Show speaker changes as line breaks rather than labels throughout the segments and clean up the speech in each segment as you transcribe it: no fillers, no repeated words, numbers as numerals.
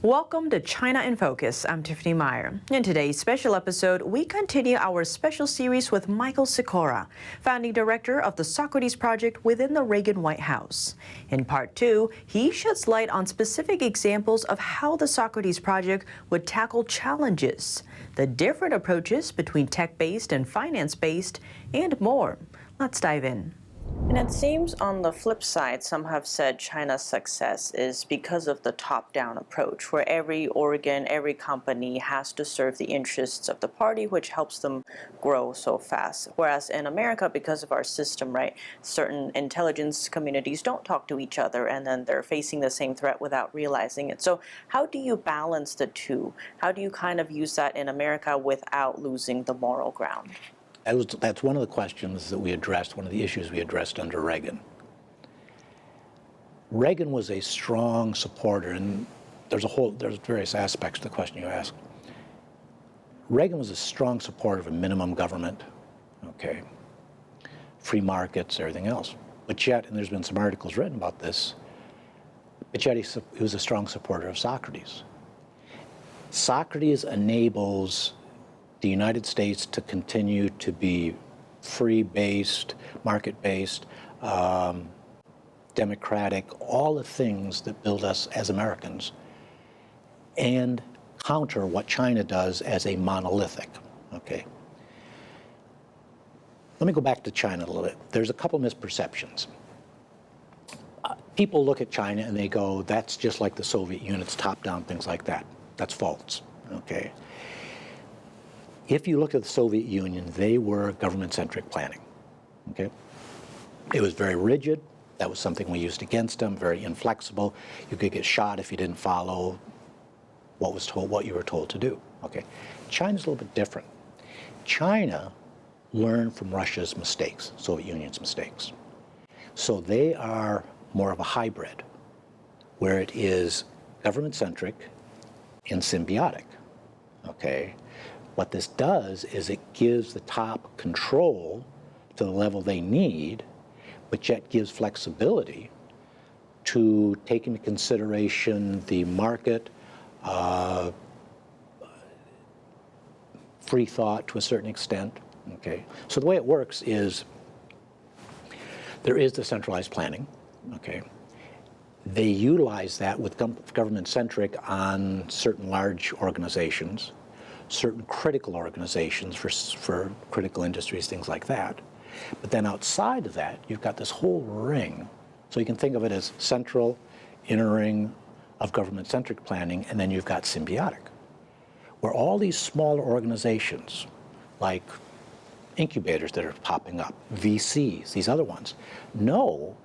Welcome to China in Focus. I'm Tiffany Meyer. In today's special episode, we continue our special series with Michael Sikora, founding director of the Socrates Project within the Reagan White House. In part 2, he sheds light on specific examples of how the Socrates Project would tackle challenges, the different approaches between tech-based and finance-based, and more. Let's dive in. And it seems on the flip side, some have said China's success is because of the top-down approach, where every organ, every company has to serve the interests of the party, which helps them grow so fast. Whereas in America, because of our system, right, certain intelligence communities don't talk to each other, and then they're facing the same threat without realizing it. So how do you balance the two? How do you kind of use that in America without losing the moral ground?
That's one of the questions that we addressed, one of the issues we addressed under Reagan. Reagan was a strong supporter, and there's various aspects to the question you asked. Reagan was a strong supporter of a minimum government, okay, free markets, everything else. But yet, and there's been some articles written about this, but yet he was a strong supporter of Socrates. Socrates enables the United States to continue to be free-based, market-based, democratic, all the things that build us as Americans, and counter what China does as a monolithic, okay? Let me go back to China a little bit. There's a couple misperceptions. People look at China and they go, that's just like the Soviet units, top-down, things like that. That's false, okay? If you look at the Soviet Union, they were government-centric planning, okay? It was very rigid. That was something we used against them, very inflexible. You could get shot if you didn't follow what you were told to do, okay? China's a little bit different. China learned from Russia's mistakes, Soviet Union's mistakes. So they are more of a hybrid, where it is government-centric and symbiotic, okay? What this does is it gives the top control to the level they need, but yet gives flexibility to take into consideration the market, free thought to a certain extent, okay? So the way it works is there is the centralized planning, okay? They utilize that with government-centric on certain large organizations, certain critical organizations for critical industries, things like that. But then outside of that, you've got this whole ring. So you can think of it as central, inner ring of government-centric planning, and then you've got symbiotic, where all these smaller organizations, like incubators that are popping up, VCs, these other ones, know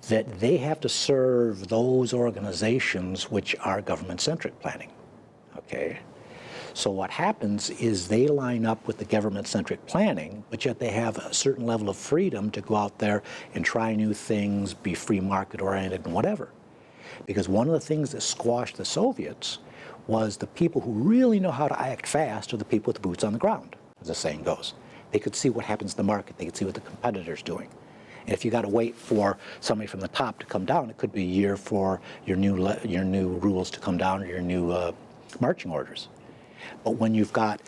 that they have to serve those organizations which are government-centric planning, okay? So what happens is they line up with the government-centric planning, but yet they have a certain level of freedom to go out there and try new things, be free market-oriented and whatever. Because one of the things that squashed the Soviets was the people who really know how to act fast are the people with the boots on the ground, as the saying goes. They could see what happens in the market. They could see what the competitor's doing. And if you got to wait for somebody from the top to come down, it could be a year for your new rules to come down or your new marching orders. But when you've got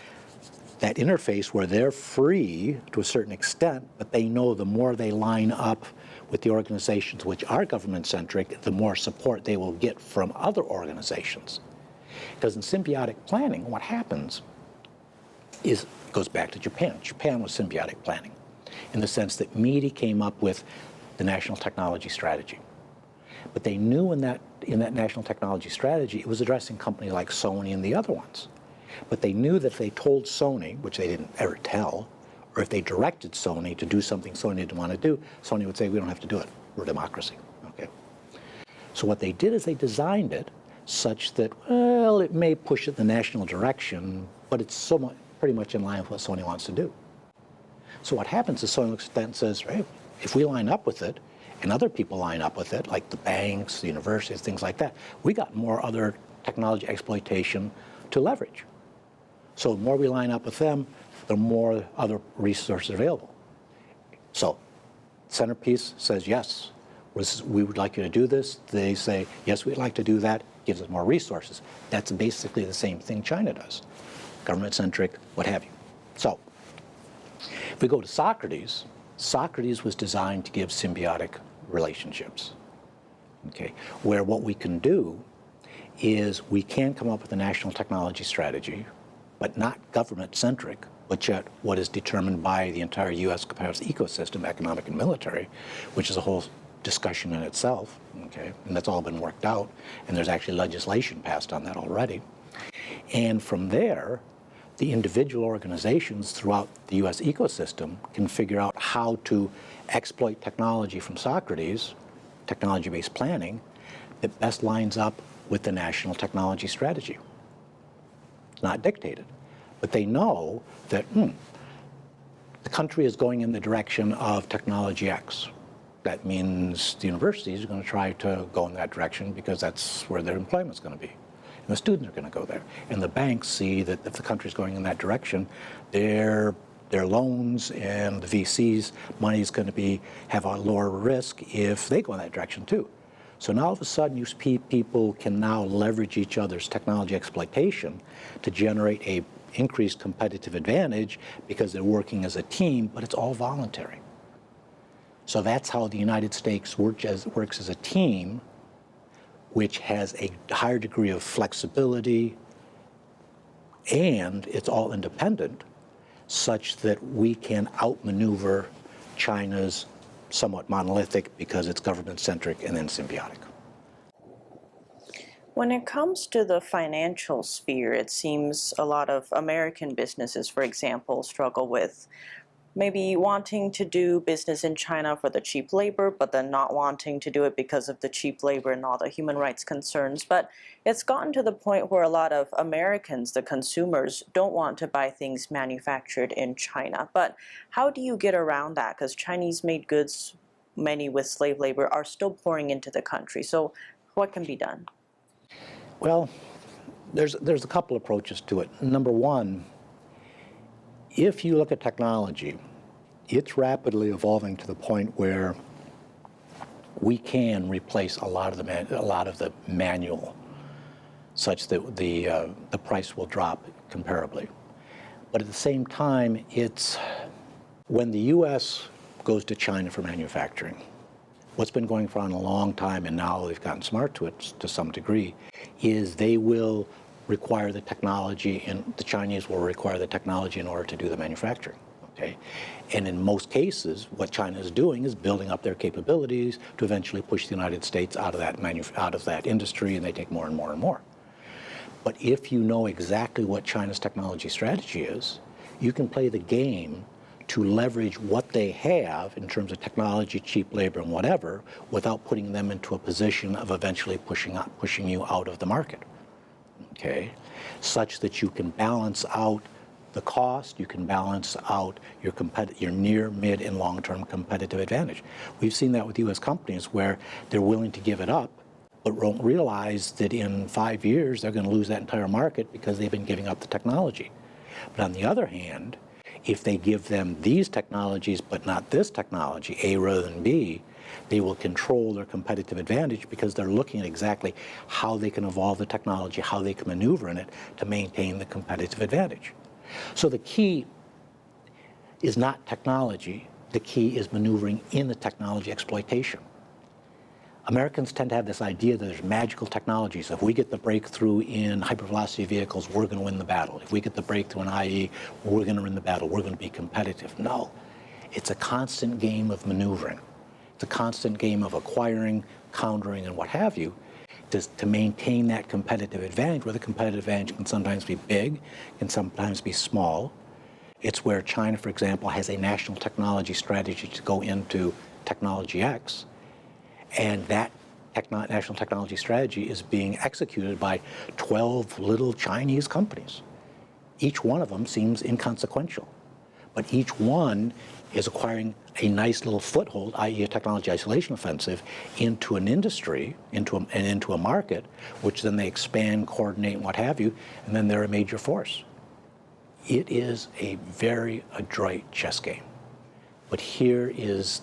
that interface where they're free to a certain extent, but they know the more they line up with the organizations which are government-centric, the more support they will get from other organizations. Because in symbiotic planning, what happens is, goes back to Japan. Japan was symbiotic planning in the sense that Meade came up with the National Technology Strategy. But they knew in that National Technology Strategy, it was addressing companies like Sony and the other ones. But they knew that if they told Sony, which they didn't ever tell, or if they directed Sony to do something Sony didn't want to do, Sony would say, we don't have to do it. We're a democracy, okay? So what they did is they designed it such that, well, it may push it in the national direction, but it's pretty much in line with what Sony wants to do. So what happens is Sony looks at that and says, right, if we line up with it, and other people line up with it, like the banks, the universities, things like that, we got more other technology exploitation to leverage. So the more we line up with them, the more other resources available. So centerpiece says, yes, we would like you to do this. They say, yes, we'd like to do that. gives us more resources. That's basically the same thing China does. Government-centric, what have you. So, if we go to Socrates, Socrates was designed to give symbiotic relationships, okay, where what we can do is we can come up with a national technology strategy, but not government-centric, but yet what is determined by the entire U.S. ecosystem, economic and military, which is a whole discussion in itself, okay, and that's all been worked out, and there's actually legislation passed on that already. And from there, the individual organizations throughout the U.S. ecosystem can figure out how to exploit technology from Socrates, technology-based planning, that best lines up with the national technology strategy. It's not dictated, but they know that the country is going in the direction of technology X. That means the universities are going to try to go in that direction because that's where their employment's going to be. And the students are going to go there. And the banks see that if the country's going in that direction, their loans and the VCs' money is going to have a lower risk if they go in that direction too. So now all of a sudden, people can now leverage each other's technology exploitation to generate a increased competitive advantage because they're working as a team, but it's all voluntary. So that's how the United States works as a team, which has a higher degree of flexibility, and it's all independent, such that we can outmaneuver China's somewhat monolithic because it's government-centric and then symbiotic.
When it comes to the financial sphere, it seems a lot of American businesses, for example, struggle with maybe wanting to do business in China for the cheap labor, but then not wanting to do it because of the cheap labor and all the human rights concerns. But it's gotten to the point where a lot of Americans, the consumers, don't want to buy things manufactured in China. But how do you get around that? Because Chinese-made goods, many with slave labor, are still pouring into the country. So what can be done?
Well, there's a couple approaches to it. Number one, if you look at technology, it's rapidly evolving to the point where we can replace a lot of the manual, such that the price will drop comparably. But at the same time, it's when the U.S. goes to China for manufacturing, what's been going on a long time, and now they've gotten smart to it to some degree, is they will require the technology, and the Chinese will require the technology in order to do the manufacturing. Okay, and in most cases, what China is doing is building up their capabilities to eventually push the United States out of that industry, and they take more and more and more. But if you know exactly what China's technology strategy is, you can play the game to leverage what they have in terms of technology, cheap labor, and whatever, without putting them into a position of eventually pushing you out of the market. Okay, such that you can balance out the cost, you can balance out your near, mid, and long-term competitive advantage. We've seen that with U.S. companies where they're willing to give it up, but won't realize that in 5 years they're going to lose that entire market because they've been giving up the technology. But on the other hand, if they give them these technologies but not this technology, A rather than B, they will control their competitive advantage because they're looking at exactly how they can evolve the technology, how they can maneuver in it to maintain the competitive advantage. So the key is not technology, the key is maneuvering in the technology exploitation. Americans tend to have this idea that there's magical technologies. If we get the breakthrough in hypervelocity vehicles, we're going to win the battle. If we get the breakthrough in IE, we're going to win the battle. We're going to be competitive. No, it's a constant game of maneuvering. It's a constant game of acquiring, countering, and what have you, to maintain that competitive advantage, where the competitive advantage can sometimes be big, can sometimes be small. It's where China, for example, has a national technology strategy to go into technology X, and that national technology strategy is being executed by 12 little Chinese companies. Each one of them seems inconsequential, but each one is acquiring a nice little foothold, i.e. a technology isolation offensive, into an industry, into a market, which then they expand, coordinate, and what have you, and then they're a major force. It is a very adroit chess game. But here is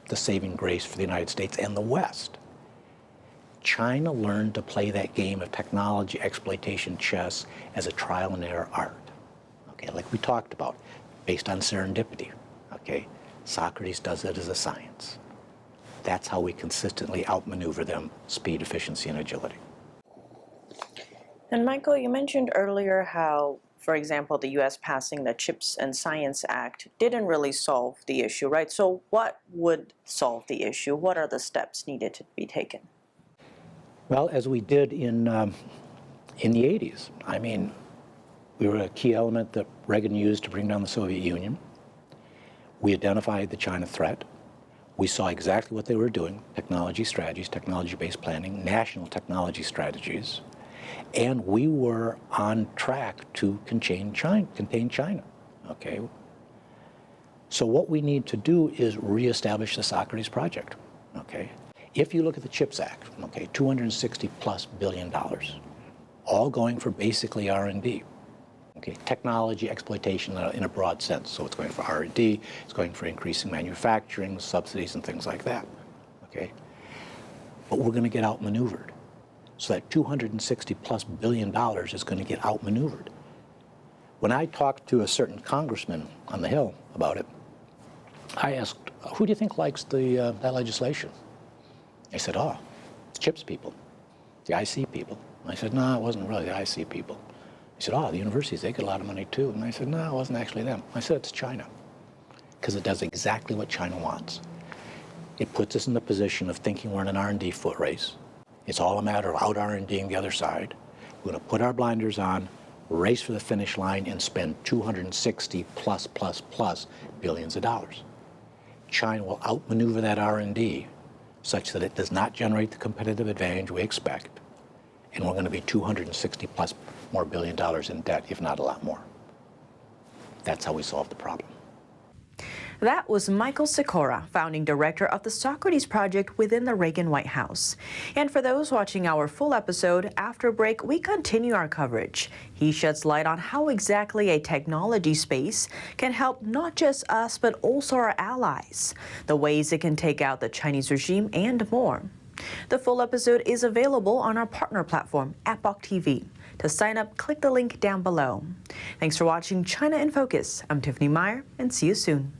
the saving grace for the United States and the West. China learned to play that game of technology exploitation chess as a trial and error art. Okay, like we talked about, based on serendipity. Okay, Socrates does it as a science. That's how we consistently outmaneuver them: speed, efficiency, and agility.
And Michael, you mentioned earlier how, for example, the U.S. passing the CHIPS and Science Act didn't really solve the issue, right? So what would solve the issue? What are the steps needed to be taken?
Well, as we did in the 80s, I mean, we were a key element that Reagan used to bring down the Soviet Union. We identified the China threat. We saw exactly what they were doing: technology strategies, technology-based planning, national technology strategies. And we were on track to contain China, okay? So what we need to do is reestablish the Socrates project, okay? If you look at the CHIPS Act, okay, $260+ billion, all going for basically R&D, okay? Technology exploitation in a broad sense. So it's going for R&D, it's going for increasing manufacturing, subsidies, and things like that, okay? But we're going to get outmaneuvered. So that $260+ billion is going to get outmaneuvered. When I talked to a certain congressman on the Hill about it, I asked, who do you think likes that legislation? They said, oh, it's CHIPS people, the IC people. I said, no, it wasn't really the IC people. He said, oh, the universities, they get a lot of money too. And I said, no, it wasn't actually them. I said, it's China, because it does exactly what China wants. It puts us in the position of thinking we're in an R&D foot race. It's all a matter of out R&Ding the other side. We're going to put our blinders on, race for the finish line, and spend 260 plus billions of dollars. China will outmaneuver that R&D such that it does not generate the competitive advantage we expect, and we're going to be 260+ more billion dollars in debt, if not a lot more. That's how we solve the problem.
That was Michael Sikora, founding director of the Socrates Project within the Reagan White House. And for those watching our full episode, after break, we continue our coverage. He sheds light on how exactly a technology space can help not just us, but also our allies, the ways it can take out the Chinese regime, and more. The full episode is available on our partner platform, Epoch TV. To sign up, click the link down below. Thanks for watching China in Focus. I'm Tiffany Meyer, and see you soon.